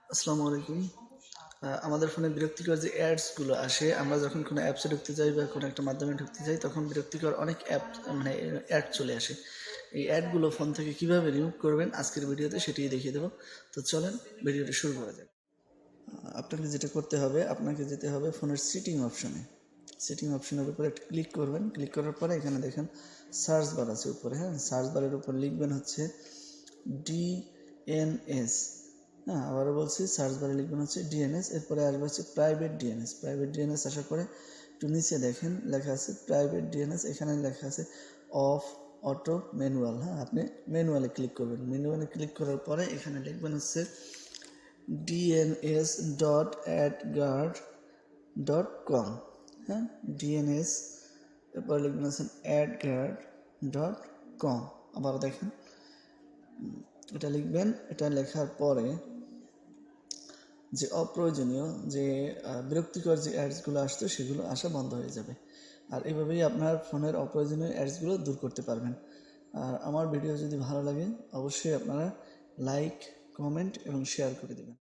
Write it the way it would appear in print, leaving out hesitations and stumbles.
আসসালামু আলাইকুম। আমাদের ফোনে বিরক্তিকর যে অ্যাডসগুলো আসে, আমরা যখন কোনো অ্যাপসে ঢুকতে যাই বা কোনো একটা মাধ্যমে ঢুকতে যাই, তখন বিরক্তিকর অনেক অ্যাপ মানে অ্যাড চলে আসে। এই অ্যাডগুলো ফোন থেকে কীভাবে রিমুভ করবেন আজকের ভিডিওতে সেটিই দেখিয়ে দেবো। তো চলেন ভিডিওটি শুরু করা যাক। আপনাকে যেটা করতে হবে, আপনাকে যেতে হবে ফোনের সেটিং অপশনে। সেটিং অপশনের উপরে একটা ক্লিক করবেন। ক্লিক করার পরে এখানে দেখেন সার্চ বার আছে উপরে। হ্যাঁ, সার্চ বারের উপর লিখবেন হচ্ছে ডিএনএস। হ্যাঁ, আবারও বলছি, সার্চ বারে লিখবেন হচ্ছে ডিএনএস, এরপরে আসবে হচ্ছে প্রাইভেট ডিএনএস। প্রাইভেট ডিএনএস আসার পরে একটু নিচে দেখেন লেখা আছে প্রাইভেট ডিএনএস, এখানে লেখা আছে অফ অটো ম্যানুয়াল। হ্যাঁ, আপনি ম্যানুয়ালে ক্লিক করবেন। ম্যানুয়ালে ক্লিক করার পরে এখানে লিখবেন হচ্ছে dns.adguard.com। হ্যাঁ, ডিএনএস, এরপর লিখবেন হচ্ছে adguard.com। আবার দেখেন এটা লিখবেন। এটা লেখার পরে যে অপ্রয়োজনীয় যে বিরক্তিকর যে অ্যাডসগুলো আসতো সেগুলো আসা বন্ধ হয়ে যাবে। আর এভাবেই আপনার ফোনের অপ্রয়োজনীয় অ্যাডসগুলো দূর করতে পারবেন। আর আমার ভিডিও যদি ভালো লাগে অবশ্যই আপনারা লাইক, কমেন্ট এবং শেয়ার করে দেবেন।